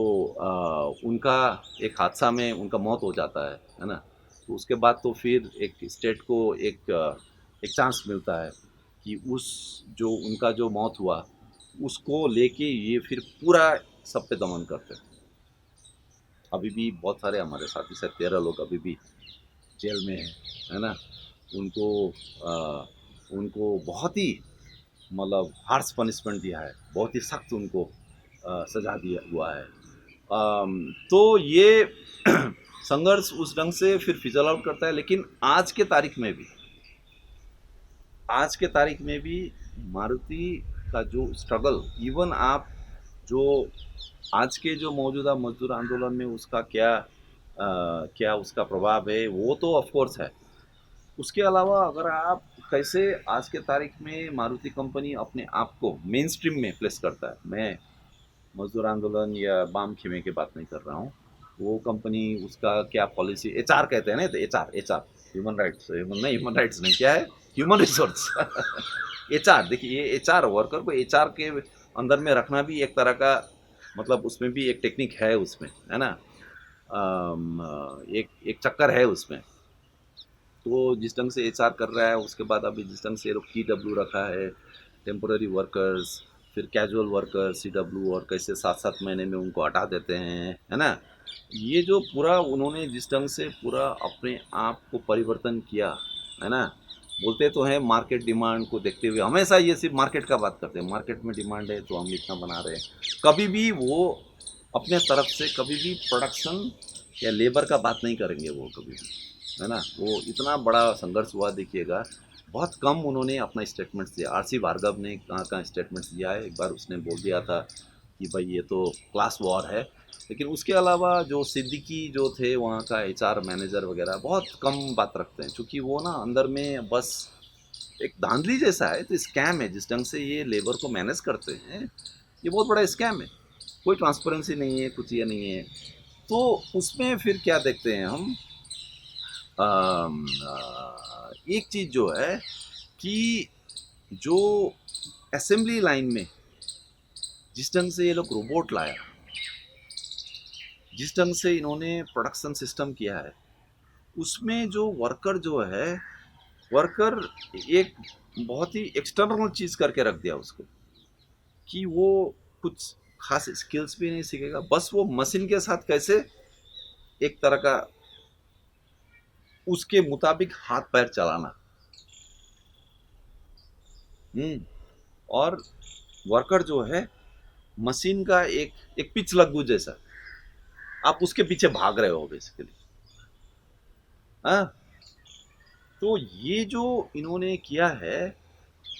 उनका एक हादसा में उनका मौत हो जाता है ना। तो उसके बाद तो फिर एक स्टेट को एक चांस मिलता है कि उस जो उनका जो मौत हुआ उसको लेके ये फिर पूरा सब पे दमन करते हैं। अभी भी बहुत सारे हमारे साथी से 13 लोग अभी भी जेल में है ना। उनको आ, उनको बहुत ही मतलब हार्श पनिशमेंट दिया है, बहुत ही सख्त उनको सजा दिया हुआ है। तो ये संघर्ष उस ढंग से फिर फिजल आउट करता है। लेकिन आज के तारीख में भी मारुति का जो स्ट्रगल, इवन आप जो आज के जो मौजूदा मजदूर आंदोलन में उसका क्या उसका प्रभाव है वो तो ऑफ कोर्स है। उसके अलावा अगर आप कैसे आज के तारीख में मारुति कंपनी अपने आप को मेन स्ट्रीम में प्लेस करता है, मैं मजदूर आंदोलन या बाम खेमे की बात नहीं कर रहा हूँ, वो कंपनी उसका क्या पॉलिसी, एचआर कहते हैं ना, तो एचआर एचआर ह्यूमन राइट्स नहीं, क्या है, ह्यूमन रिसोर्स एचआर। देखिए ये एचआर, वर्कर को एचआर के अंदर में रखना भी एक तरह का मतलब उसमें भी एक टेक्निक है उसमें, है ना। एक एक चक्कर है उसमें। तो जिस ढंग से एचआर कर रहा है, उसके बाद अभी जिस ढंग से TW रखा है, टेम्पोररी वर्कर्स, फिर कैजुअल वर्कर्स CW, और कैसे 7-7 महीने में उनको हटा देते हैं, है ना। ये जो पूरा उन्होंने जिस ढंग से पूरा अपने आप को परिवर्तन किया, है ना। बोलते तो हैं मार्केट डिमांड को देखते हुए, हमेशा ये सिर्फ मार्केट का बात करते हैं, मार्केट में डिमांड है तो हम इतना बना रहे हैं। कभी भी वो अपने तरफ से कभी भी प्रोडक्शन या लेबर का बात नहीं करेंगे वो कभी भी, है ना। वो इतना बड़ा संघर्ष हुआ देखिएगा, बहुत कम उन्होंने अपना स्टेटमेंट्स दिया। RC भार्गव ने कहाँ कहाँ स्टेटमेंट्स दिया है, एक बार उसने बोल दिया था कि भाई ये तो क्लास वॉर है। लेकिन उसके अलावा जो सिद्दीकी जो थे वहाँ का HR मैनेजर वगैरह बहुत कम बात रखते हैं, क्योंकि वो ना अंदर में बस एक धांधली जैसा है, तो स्कैम है जिस ढंग से ये लेबर को मैनेज करते हैं, ये बहुत बड़ा स्कैम है। कोई ट्रांसपेरेंसी नहीं है, कुछ ये नहीं है। तो उसमें फिर क्या देखते हैं हम, एक चीज़ जो है कि जो असेंबली लाइन में जिस ढंग से ये लोग रोबोट लाया, जिस ढंग से इन्होंने प्रोडक्शन सिस्टम किया है, उसमें जो वर्कर जो है, वर्कर एक बहुत ही एक्सटर्नल चीज़ करके रख दिया उसको, कि वो कुछ खास स्किल्स भी नहीं सीखेगा, बस वो मशीन के साथ कैसे एक तरह का उसके मुताबिक हाथ पैर चलाना। और वर्कर जो है मशीन का एक एक पिच लग्गू जैसा, आप उसके पीछे भाग रहे हो बेसिकली। हाँ, तो ये जो इन्होंने किया है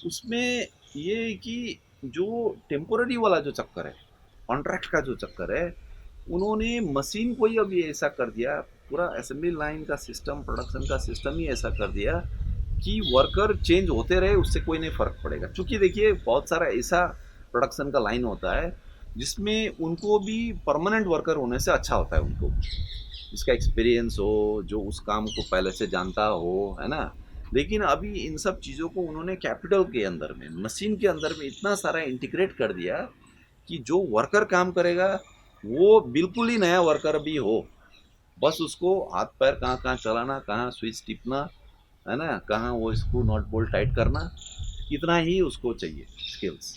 उसमें ये है कि जो टेम्पोररी वाला जो चक्कर है, कॉन्ट्रैक्ट का जो चक्कर है, उन्होंने मशीन को ही अभी ऐसा कर दिया, पूरा असेंबली लाइन का सिस्टम, प्रोडक्शन का सिस्टम ही ऐसा कर दिया कि वर्कर चेंज होते रहे, उससे कोई नहीं फर्क पड़ेगा। क्योंकि देखिए बहुत सारा ऐसा प्रोडक्शन का लाइन होता है जिसमें उनको भी परमानेंट वर्कर होने से अच्छा होता है, उनको जिसका एक्सपीरियंस हो, जो उस काम को पहले से जानता हो, है ना। लेकिन अभी इन सब चीज़ों को उन्होंने कैपिटल के अंदर में, मशीन के अंदर में इतना सारा इंटीग्रेट कर दिया कि जो वर्कर काम करेगा वो बिल्कुल ही नया वर्कर भी हो, बस उसको हाथ पैर कहाँ कहाँ चलाना, कहाँ स्विच टिपना, है ना, कहाँ वो स्क्रू नॉट बोल्ट टाइट करना, इतना ही उसको चाहिए स्किल्स।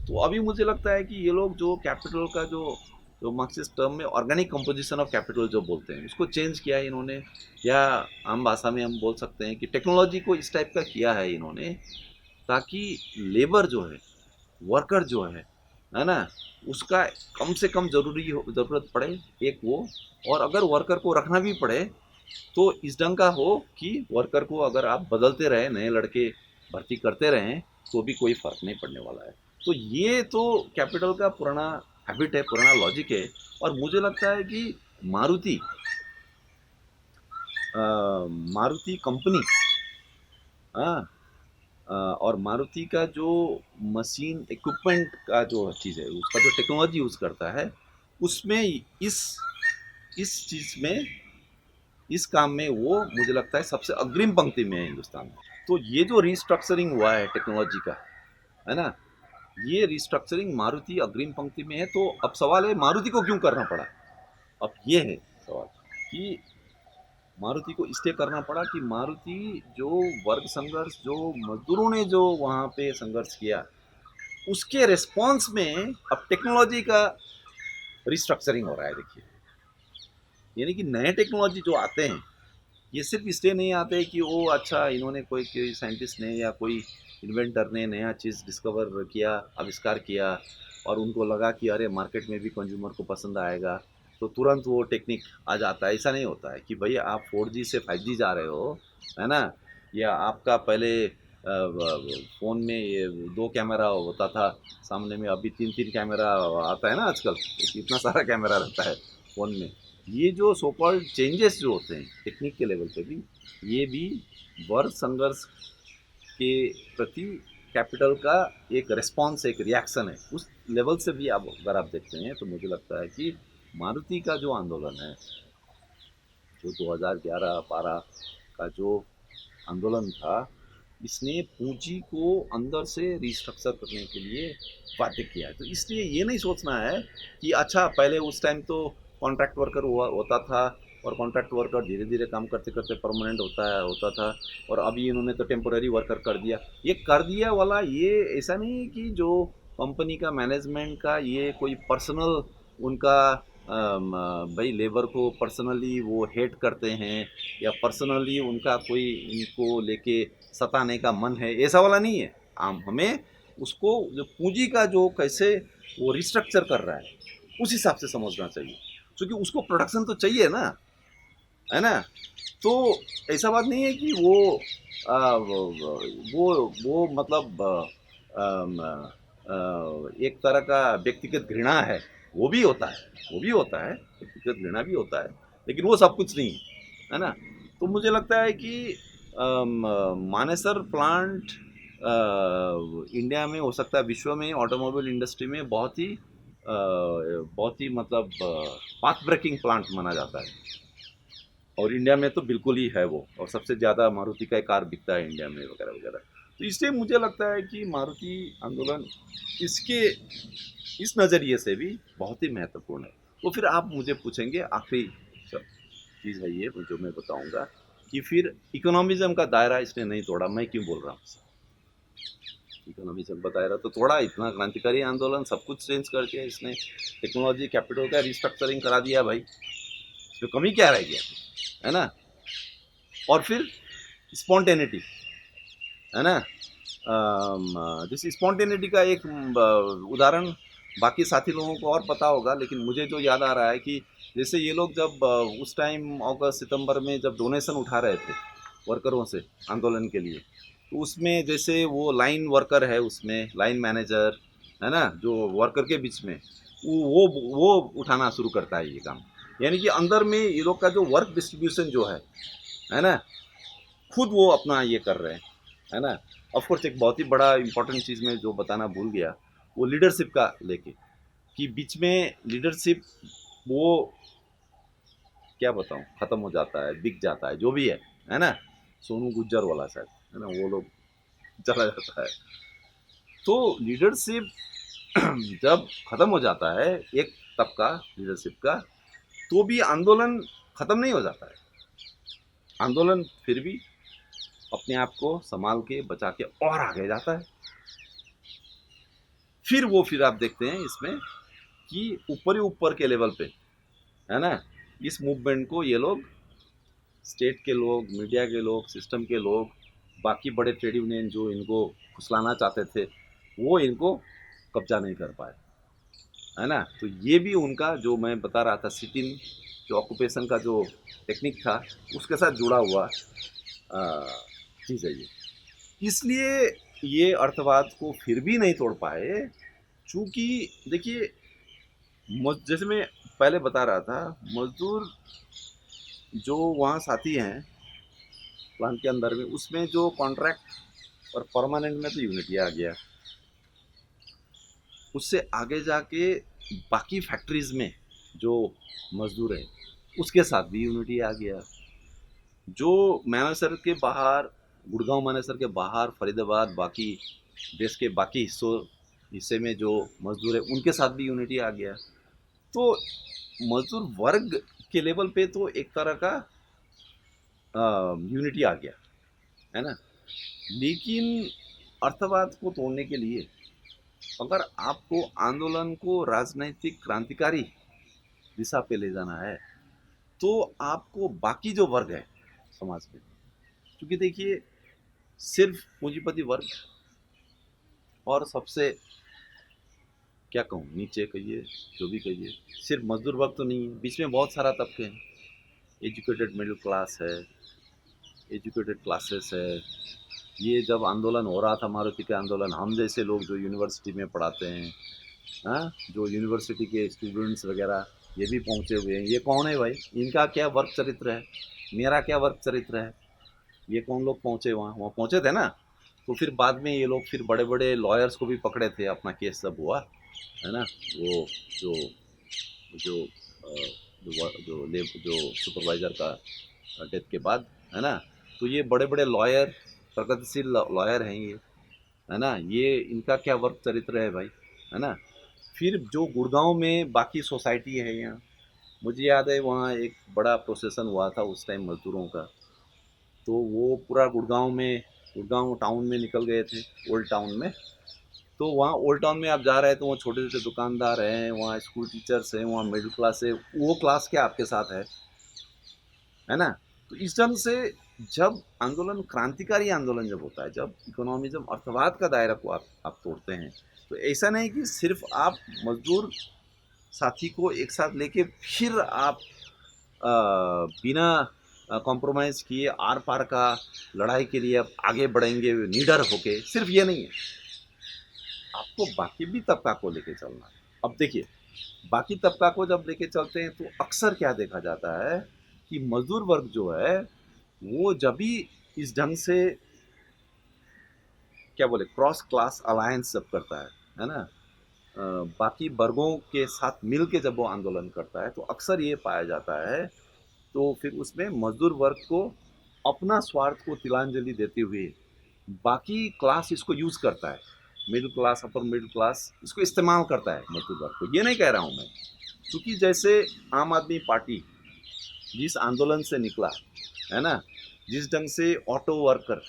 तो अभी मुझे लगता है कि ये लोग जो कैपिटल का जो जो मार्क्सिस्ट टर्म में ऑर्गेनिक कंपोजिशन ऑफ कैपिटल जो बोलते हैं, उसको चेंज किया है इन्होंने, या आम भाषा में हम बोल सकते हैं कि टेक्नोलॉजी को इस टाइप का किया है इन्होंने, ताकि लेबर जो है, वर्कर जो है ना, उसका कम से कम ज़रूरत पड़े एक वो, और अगर वर्कर को रखना भी पड़े तो इस ढंग का हो कि वर्कर को अगर आप बदलते रहे, नए लड़के भर्ती करते रहें, तो भी कोई फ़र्क नहीं पड़ने वाला है। तो ये तो कैपिटल का पुराना हैबिट है, पुराना लॉजिक है। और मुझे लगता है कि मारुति मारुति कंपनी, हाँ, और मारुति का जो मशीन इक्विपमेंट का जो चीज़ है, उसका जो टेक्नोलॉजी यूज़ करता है, उसमें इस चीज़ में, इस काम में वो मुझे लगता है सबसे अग्रिम पंक्ति में है हिंदुस्तान में। तो ये जो रिस्ट्रक्चरिंग हुआ है टेक्नोलॉजी का, है ना, ये रिस्ट्रक्चरिंग मारुति अग्रिम पंक्ति में है। तो अब सवाल है मारुति को क्यों करना पड़ा। अब ये है सवाल कि मारुति को इसलिए करना पड़ा कि मारुति जो वर्ग संघर्ष, जो मजदूरों ने जो वहाँ पे संघर्ष किया, उसके रिस्पॉन्स में अब टेक्नोलॉजी का रिस्ट्रक्चरिंग हो रहा है। देखिए, यानी कि नए टेक्नोलॉजी जो आते हैं, ये सिर्फ इसलिए नहीं आते कि वो अच्छा इन्होंने कोई साइंटिस्ट ने या कोई इन्वेंटर ने नया चीज़ डिस्कवर किया, आविष्कार किया, और उनको लगा कि अरे मार्केट में भी कंज्यूमर को पसंद आएगा, तो तुरंत वो टेक्निक आ जाता है। ऐसा नहीं होता है कि भाई आप 4G से 5G जा रहे हो, है ना, या आपका पहले फ़ोन में ये 2 कैमरा होता था सामने में, अभी 3-3 कैमरा आता है ना आजकल, इतना सारा कैमरा रहता है फ़ोन में। ये जो सो कॉल्ड चेंजेस जो होते हैं टेक्निक के लेवल पे भी, ये भी वर्ग संघर्ष के प्रति कैपिटल का एक रिस्पॉन्स, एक रिएक्शन है। उस लेवल से भी आप अगर आप देखते हैं तो मुझे लगता है कि मारुति का जो आंदोलन है, जो 2011-12 का जो आंदोलन था, इसने पूंजी को अंदर से रिस्ट्रक्चर करने के लिए बाध्य किया है। तो इसलिए ये नहीं सोचना है कि अच्छा पहले उस टाइम तो कॉन्ट्रैक्ट वर्कर हुआ होता था, और कॉन्ट्रैक्ट वर्कर धीरे धीरे काम करते करते परमानेंट होता था, और अभी इन्होंने तो टेम्पोररी वर्कर कर दिया। ये कर दिया वाला ये ऐसा नहीं है कि जो कंपनी का मैनेजमेंट का ये कोई पर्सनल उनका भाई लेबर को पर्सनली वो हेट करते हैं, या पर्सनली उनका कोई इनको लेके सताने का मन है, ऐसा वाला नहीं है। हमें उसको जो पूंजी का जो कैसे वो रिस्ट्रक्चर कर रहा है, उस हिसाब से समझना चाहिए, क्योंकि उसको प्रोडक्शन तो चाहिए ना, है ना। तो ऐसा बात नहीं है कि वो मतलब एक तरह का व्यक्तिगत घृणा है, वो भी होता है, वो भी होता है, व्यक्तिगत घृणा भी होता है, लेकिन वो सब कुछ नहीं है ना। तो मुझे लगता है कि मानेसर प्लांट इंडिया में, हो सकता है विश्व में, ऑटोमोबाइल इंडस्ट्री में बहुत ही मतलब पाथ ब्रेकिंग प्लांट माना जाता है, और इंडिया में तो बिल्कुल ही है वो, और सबसे ज़्यादा मारुति का कार बिकता है इंडिया में वगैरह वगैरह। तो इसलिए मुझे लगता है कि मारुति आंदोलन इसके इस नज़रिए से भी बहुत ही महत्वपूर्ण है। तो फिर आप मुझे पूछेंगे, आखिरी चीज़ है ये जो मैं बताऊंगा, कि फिर इकोनॉमिज्म का दायरा इसने नहीं तोड़ा, मैं क्यों बोल रहा हूँ इकोनॉमिज्म का दायरा तो तोड़ा, इतना क्रांतिकारी आंदोलन, सब कुछ चेंज करके इसने टेक्नोलॉजी कैपिटल का रिस्ट्रक्चरिंग करा दिया भाई, तो कमी क्या रह गया, है ना। और फिर स्पॉन्टेनिटी, है ना, जैसे स्पॉन्टेनिटी का एक उदाहरण बाकी साथी लोगों को और पता होगा, लेकिन मुझे जो याद आ रहा है कि जैसे ये लोग जब उस टाइम अगस्त सितंबर में जब डोनेशन उठा रहे थे वर्करों से आंदोलन के लिए, तो उसमें जैसे वो लाइन वर्कर है, उसमें लाइन मैनेजर है ना, जो वर्कर के बीच में वो उठाना शुरू करता है ये काम। यानी कि अंदर में ये लोग का जो वर्क डिस्ट्रीब्यूशन जो है ना, खुद वो अपना ये कर रहे हैं, है ना। ऑफ कोर्स एक बहुत ही बड़ा इंपॉर्टेंट चीज़ में जो बताना भूल गया, वो लीडरशिप का लेके, कि बीच में लीडरशिप वो क्या बताऊं खत्म हो जाता है, बिक जाता है, जो भी है ना। सोनू गुज्जर वाला शायद, है ना, वो लोग चला जाता है। तो लीडरशिप जब खत्म हो जाता है एक तबका लीडरशिप का, तो भी आंदोलन खत्म नहीं हो जाता है। आंदोलन फिर भी अपने आप को संभाल के बचा के और आगे जाता है। फिर आप देखते हैं इसमें कि ऊपर ही ऊपर के लेवल पे, है ना, इस मूवमेंट को ये लोग, स्टेट के लोग, मीडिया के लोग, सिस्टम के लोग, बाकी बड़े ट्रेड यूनियन जो इनको फुसलाना चाहते थे, वो इनको कब्जा नहीं कर पाए, है ना। तो ये भी उनका जो मैं बता रहा था सिट इन, जो ऑक्यूपेशन का जो टेक्निक था, उसके साथ जुड़ा हुआ चीज़ है ये। इसलिए ये अर्थवाद को फिर भी नहीं तोड़ पाए, चूँकि देखिए जैसे मैं पहले बता रहा था, मजदूर जो वहाँ साथी हैं प्लांट के अंदर में, उसमें जो कॉन्ट्रैक्ट और परमानेंट में तो यूनिटी आ गया। उससे आगे जाके बाकी फैक्ट्रीज में जो मजदूर हैं उसके साथ भी यूनिटी आ गया। जो मानेसर के बाहर, गुड़गांव मानेसर के बाहर, फरीदाबाद, बाकी देश के बाकी हिस्से में जो मजदूर है उनके साथ भी यूनिटी आ गया। तो मजदूर वर्ग के लेवल पे तो एक तरह का यूनिटी आ गया, है ना। लेकिन अर्थवाद को तोड़ने के लिए अगर आपको आंदोलन को राजनैतिक क्रांतिकारी दिशा पे ले जाना है, तो आपको बाकी जो वर्ग है समाज में, क्योंकि देखिए सिर्फ पूंजीपति वर्ग और सबसे क्या कहूँ नीचे कहिए, जो भी कहिए, सिर्फ मजदूर वर्ग तो नहीं है, बीच में बहुत सारा तबके हैं। एजुकेटेड मिडिल क्लास है, एजुकेटेड क्लासेस है। ये जब आंदोलन हो रहा था मारुति का आंदोलन, हम जैसे लोग जो यूनिवर्सिटी में पढ़ाते हैं, हाँ, जो यूनिवर्सिटी के स्टूडेंट्स वगैरह, ये भी पहुँचे हुए हैं। ये कौन है भाई, इनका क्या वर्क चरित्र है, मेरा क्या वर्क चरित्र है, ये कौन लोग पहुँचे वहाँ वहाँ पहुँचे थे ना। तो फिर बाद में ये लोग फिर बड़े बड़े लॉयर्स को भी पकड़े थे, अपना केस सब हुआ, है ना। वो जो जो जो सुपरवाइज़र का डेथ के बाद, है ना। तो ये बड़े बड़े लॉयर, प्रगतिशील लॉयर हैं ये, है ना। ये इनका क्या वर्क चरित्र है भाई, है ना। फिर जो गुड़गांव में बाकी सोसाइटी है यहाँ, मुझे याद है वहाँ एक बड़ा प्रोसेसन हुआ था उस टाइम मजदूरों का। तो वो पूरा गुड़गांव टाउन में निकल गए थे, ओल्ड टाउन में। तो वहाँ ओल्ड टाउन में आप जा रहे हैं तो वहाँ छोटे छोटे दुकानदार हैं, वहाँ स्कूल टीचर्स हैं, वहाँ मिडिल क्लास है, वो क्लास क्या आपके साथ है ना। तो इस ढंग से जब आंदोलन, क्रांतिकारी आंदोलन जब होता है, जब इकोनॉमी, जब अर्थवाद का दायरा को आप तोड़ते हैं, तो ऐसा नहीं कि सिर्फ आप मजदूर साथी को एक साथ लेके फिर आप बिना कॉम्प्रोमाइज़ किए आर पार का लड़ाई के लिए आप आगे बढ़ेंगे निडर होके, सिर्फ ये नहीं है, आपको बाकी भी तबका को लेके चलना है। अब देखिए बाकी तबका को जब लेके चलते हैं तो अक्सर क्या देखा जाता है कि मजदूर वर्ग जो है वो जब भी इस ढंग से क्या बोले क्रॉस क्लास अलायंस जब करता है ना, बाकी वर्गों के साथ मिल के जब वो आंदोलन करता है, तो अक्सर ये पाया जाता है, तो फिर उसमें मजदूर वर्ग को अपना स्वार्थ को तिलांजलि देते हुए बाकी क्लास इसको यूज़ करता है, middle class, upper middle class इसको इस्तेमाल करता है मजदूर वर्ग को। ये नहीं कह रहा हूँ मैं, क्योंकि जैसे आम आदमी पार्टी जिस आंदोलन से निकला, है ना, जिस ढंग से ऑटो वर्कर,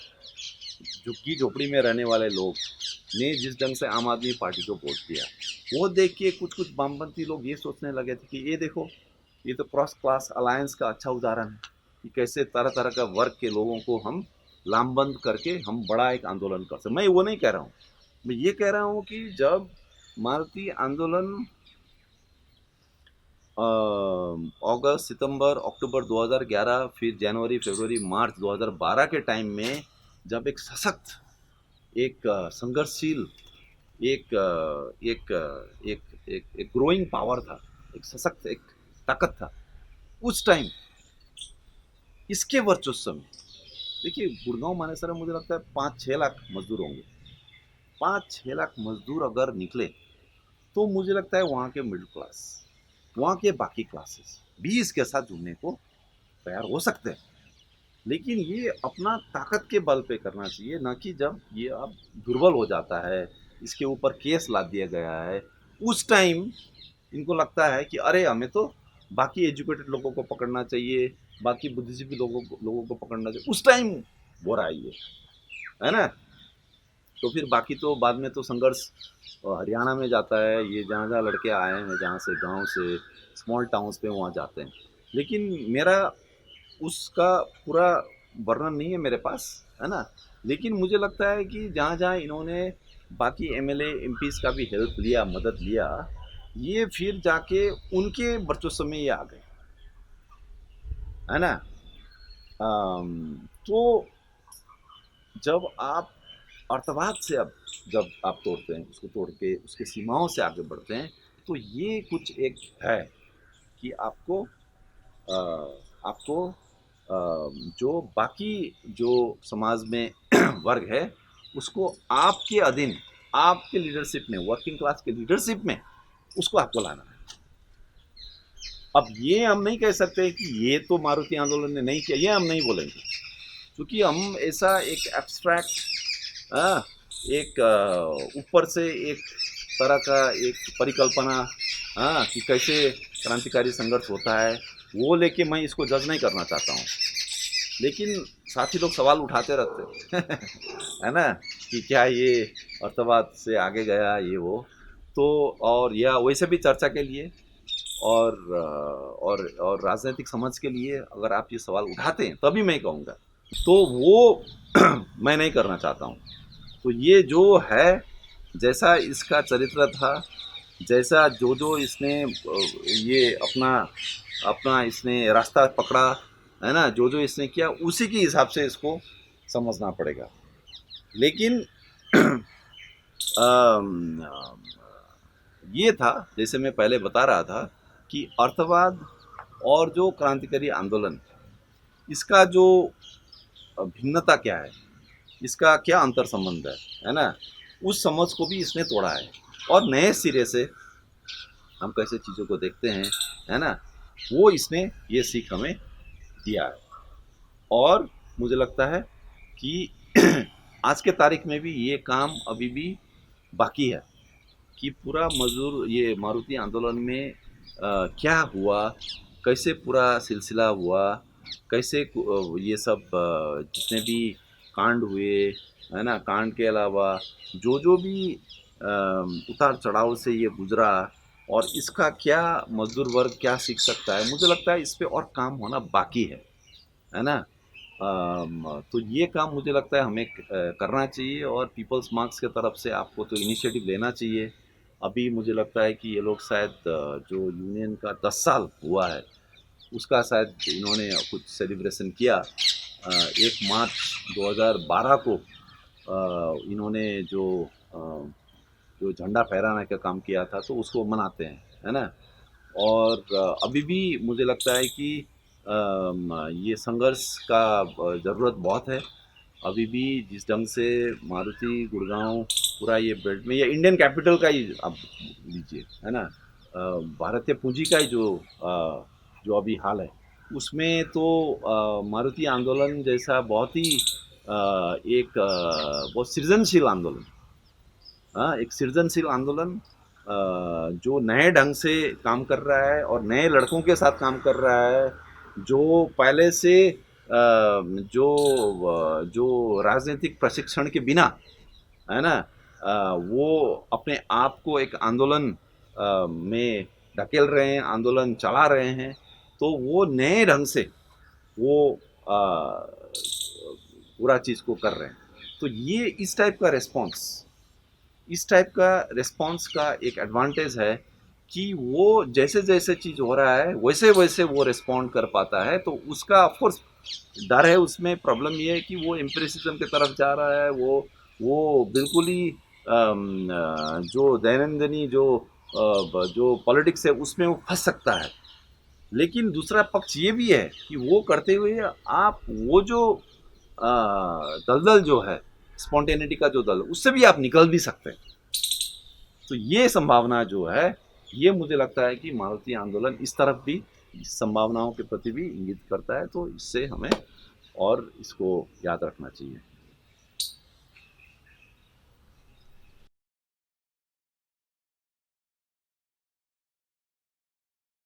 झुग्गी झोपड़ी में रहने वाले लोग ने जिस ढंग से आम आदमी पार्टी को वोट दिया, वो देख के कुछ कुछ वामपंथी लोग ये सोचने लगे थे कि ये देखो, ये तो क्रॉस क्लास अलायंस का अच्छा उदाहरण है कि कैसे तरह तरह का वर्ग के लोगों को हम लामबंद करके हम बड़ा एक आंदोलन कर सकते। मैं वो नहीं कह रहा हूँ, मैं ये कह रहा हूँ कि जब मारुति आंदोलन अगस्त, सितंबर, अक्टूबर 2011, फिर जनवरी, फरवरी, मार्च 2012 के टाइम में जब एक सशक्त, एक संघर्षशील, एक एक एक एक, एक ग्रोइंग पावर था, एक सशक्त एक ताकत था उस टाइम, इसके वर्चस्व में देखिए गुड़गांव मानेसर में मुझे लगता है 5-6 लाख मजदूर होंगे। 5-6 लाख मजदूर अगर निकले तो मुझे लगता है वहाँ के मिडिल क्लास, वहाँ के बाकी क्लासेस भी इसके साथ जुड़ने को तैयार हो सकते हैं। लेकिन ये अपना ताकत के बल पे करना चाहिए, ना कि जब ये अब दुर्बल हो जाता है, इसके ऊपर केस लाद दिया गया है, उस टाइम इनको लगता है कि अरे हमें तो बाकी एजुकेटेड लोगों को पकड़ना चाहिए, बाकी बुद्धिजीवी लोगों को पकड़ना चाहिए, उस टाइम हो रहा है ना। तो फिर बाकी तो बाद में तो संघर्ष हरियाणा में जाता है, ये जहाँ जहाँ लड़के आए हैं, जहाँ से गांव से स्मॉल टाउन्स पे वहाँ जाते हैं। लेकिन मेरा उसका पूरा वर्णन नहीं है मेरे पास, है ना। लेकिन मुझे लगता है कि जहाँ जहाँ इन्होंने बाकी एमएलए एमपीज का भी हेल्प लिया, मदद लिया, ये फिर जाके उनके वर्चस्व में ये आ गए, है ना। तो जब आप अर्थवाद से, अब जब आप तोड़ते हैं, उसको तोड़ के उसके सीमाओं से आगे बढ़ते हैं, तो ये कुछ एक है कि आपको जो बाकी जो समाज में वर्ग है उसको आपके अधीन, आपके लीडरशिप में, वर्किंग क्लास के लीडरशिप में उसको आपको लाना है। अब ये हम नहीं कह सकते कि ये तो मारुति आंदोलन ने नहीं किया, ये हम नहीं बोलेंगे, क्योंकि हम ऐसा एक एब्स्ट्रैक्ट, एक ऊपर से एक तरह का एक परिकल्पना, कि कैसे क्रांतिकारी संघर्ष होता है, वो लेके मैं इसको जज नहीं करना चाहता हूँ। लेकिन साथी लोग सवाल उठाते रहते हैं है ना, कि क्या ये अर्थवाद से आगे गया, ये वो, तो और या वैसे भी चर्चा के लिए और राजनीतिक समझ के लिए अगर आप ये सवाल उठाते हैं तभी मैं कहूँगा, तो वो मैं नहीं करना चाहता हूँ। तो ये जो है, जैसा इसका चरित्र था, जैसा जो जो इसने ये अपना अपना इसने रास्ता पकड़ा, है ना, जो जो इसने किया उसी के हिसाब से इसको समझना पड़ेगा। लेकिन ये था, जैसे मैं पहले बता रहा था, कि अर्थवाद और जो क्रांतिकारी आंदोलन, इसका जो भिन्नता क्या है, इसका क्या अंतर संबंध है ना, उस समझ को भी इसने तोड़ा है और नए सिरे से हम कैसे चीज़ों को देखते हैं, है ना, वो इसने ये सीख हमें दिया है। और मुझे लगता है कि आज के तारीख में भी ये काम अभी भी बाकी है कि पूरा मजदूर ये मारुति आंदोलन में क्या हुआ, कैसे पूरा सिलसिला हुआ, कैसे ये सब जितने भी कांड हुए, है ना, कांड के अलावा जो जो भी उतार चढ़ाव से ये गुजरा, और इसका क्या मजदूर वर्ग क्या सीख सकता है, मुझे लगता है इस पे और काम होना बाकी है ना। तो ये काम मुझे लगता है हमें करना चाहिए, और पीपल्स मार्क्स के तरफ से आपको तो इनिशिएटिव लेना चाहिए। अभी मुझे लगता है कि ये लोग शायद जो यूनियन का 10 साल हुआ है उसका शायद इन्होंने कुछ सेलिब्रेशन किया। 1 मार्च 2012 को इन्होंने जो झंडा फहराने का काम किया था, तो उसको मनाते हैं, है ना। और अभी भी मुझे लगता है कि ये संघर्ष का ज़रूरत बहुत है। अभी भी जिस ढंग से मारुति गुड़गांव पूरा ये बेल्ट में, ये इंडियन कैपिटल का ही आप लीजिए, है ना, भारतीय पूंजी का ही जो अभी हाल है, उसमें तो मारुति आंदोलन जैसा बहुत ही एक बहुत सृजनशील आंदोलन, एक सृजनशील आंदोलन जो नए ढंग से काम कर रहा है और नए लड़कों के साथ काम कर रहा है, जो पहले से जो राजनीतिक प्रशिक्षण के बिना, है ना, वो अपने आप को एक आंदोलन में ढकेल रहे हैं, आंदोलन चला रहे हैं, तो वो नए ढंग से वो पूरा चीज़ को कर रहे हैं। तो ये इस टाइप का रिस्पॉन्स का एक एडवांटेज है कि वो जैसे जैसे चीज़ हो रहा है वैसे वैसे वो रिस्पॉन्ड कर पाता है। तो उसका ऑफ कोर्स डर है, उसमें प्रॉब्लम ये है कि वो एम्पिरिसिज्म की तरफ जा रहा है, वो बिल्कुल ही जो दैनंदिनी जो पॉलिटिक्स है उसमें वो फंस सकता है। लेकिन दूसरा पक्ष ये भी है कि वो करते हुए आप वो जो दलदल जो है, स्पॉन्टेनिटी का जो दल, उससे भी आप निकल भी सकते हैं। तो ये संभावना जो है, ये मुझे लगता है कि मारुति आंदोलन इस तरफ भी संभावनाओं के प्रति भी इंगित करता है। तो इससे हमें और इसको याद रखना चाहिए।